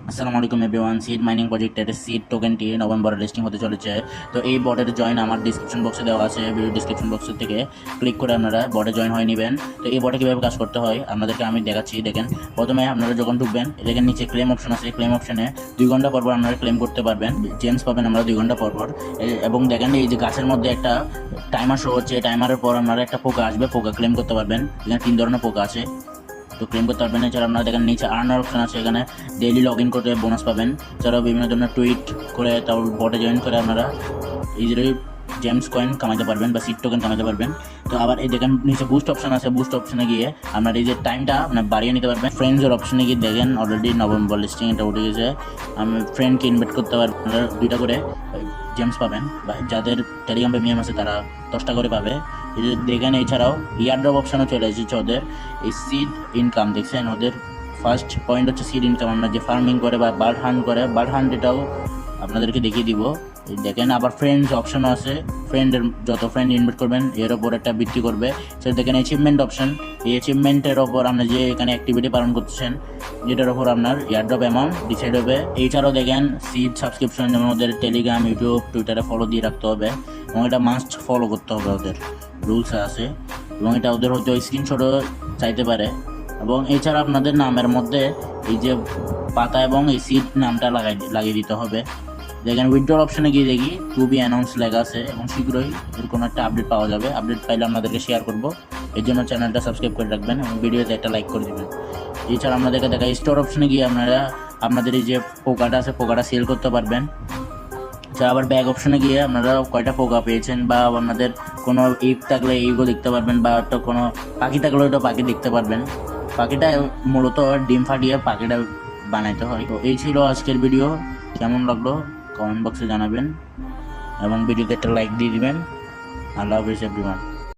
আসসালামু আলাইকুম everyone. Seed mining প্রজেক্টের সিড টোকেনটি নভেম্বরে লিস্টিং হতে চলেছে। তো এই বটের জয়েন আমার ডিসক্রিপশন বক্সে দেওয়া আছে, ভিডিও ডিসক্রিপশন বক্স থেকে ক্লিক করে আপনারা বটে জয়েন হয়ে নেবেন। তো এই বটে কীভাবে কাজ করতে হয় আপনাদেরকে আমি দেখাচ্ছি। দেখেন, প্রথমে আপনারা যখন ঢুকবেন দেখেন নিচে ক্লেম অপশন আছে। ক্লেম অপশনে 2 ঘন্টা পর আপনারা ক্লেম করতে পারবেন, জেমস পাবেন আমরা 2 ঘন্টা পর। এবং দেখেন এই যে গাছের মধ্যে একটা টাইমার শো হচ্ছে, টাইমারের পর আপনারা একটা পোকা আসবে, পোকা ক্লেম করতে পারবেন। এখানে 3 ধরনের পোকা আছে, তো ক্লেম করতে পারবেন। এছাড়া আপনারা দেখেন নিচে আর্নার অপশন আছে, এখানে ডেইলি লগ ইন করে বোনাস পাবেন। এছাড়াও বিভিন্ন ধরনের টুইট করে তারপর বটে জয়েন করে আপনারা ইজিলি জেমস কয়েন কামাতে পারবেন বা সিট টোকেন কামাতে পারবেন। তো আবার এই দেখেন নিচে বুস্ট অপশন আছে, বুস্ট অপশনে গিয়ে আপনার এই যে টাইমটা আপনার বাড়িয়ে নিতে পারবেন। ফ্রেন্ডসের অপশনে গিয়ে দেখেন অলরেডি নভেম্বর লিস্টিং এটা উঠে গেছে। আমি ফ্রেন্ডকে ইনভাইট করতে পারবেন, আপনারা 2টা করে জেমস পাবেন, বা যাদের টেলিগ্রাম প্রিমিয়াম আছে তারা 10টা করে পাবে। এই যে দেখেন এছাড়াও ইয়ারড্রপ অপশনও চলে এসেছে ওদের। এই সিড ইনকাম দেখছেন, ওদের ফার্স্ট পয়েন্ট হচ্ছে সিড ইনকাম। আমরা যে ফার্মিং করে বা বার্ড হান্ট করে, বার্ড হান্ট এটাও আপনাদেরকে দেখিয়ে দিব। এই দেখেন আবার ফ্রেন্ডস অপশনও আছে, ফ্রেন্ডের যত ফ্রেন্ড ইনভাইট করবেন এর ওপর একটা ভিত্তি করবে। সেটা দেখেন অ্যাচিভমেন্ট অপশন, এই অ্যাচিভমেন্টের ওপর আপনি যে এখানে অ্যাক্টিভিটি পালন করতেছেন যেটার ওপর আপনার ইয়ারড্রপ অ্যামাউন্ট ডিসাইড হবে। এছাড়াও দেখেন সিড সাবস্ক্রিপশন, যেমন ওদের টেলিগ্রাম, ইউটিউব, টুইটারে ফলো দিয়ে রাখতে হবে এবং এটা মাস্ট ফলো করতে হবে, ওদের রুলস আছে। এবং এটা ওদের হয়তো স্ক্রিনশটও চাইতে পারে। এবং এছাড়া আপনাদের নামের মধ্যে এই যে পাতা এবং এই সিড নামটা লাগিয়ে দিতে হবে। দেখেন উইথড্রল অপশনে গিয়ে দেখি টু বি অ্যানাউন্স লেখা আছে এবং শীঘ্রই এর কোনো একটা আপডেট পাওয়া যাবে। আপডেট পাইলে আপনাদেরকে শেয়ার করব, এর জন্য চ্যানেলটা সাবস্ক্রাইব করে রাখবেন এবং ভিডিওতে একটা লাইক করে দেবেন। এছাড়া আপনাদেরকে দেখা স্টোর অপশনে গিয়ে আপনারা আপনাদের এই যে পোকাটা আছে পোকাটা সেল করতে পারবেন। আবার ব্যাগ অপশনে গিয়ে আপনারা কয়টা পোকা পেয়েছেন বা আপনাদের কোনো ইগ থাকলে ইগও দেখতে পারবেন, বা একটা কোনো পাখি থাকলে ওটা পাখি দেখতে পারবেন। পাখিটা মূলত ডিম ফাটিয়ে পাখিটা বানাইতে হয়। তো এই ছিল আজকের ভিডিও, কেমন লাগলো কমেন্ট বক্সে জানাবেন এবং ভিডিওতে একটা লাইক দিয়ে দিবেন। আল্লাহ হাফেজ এভরিওয়ান।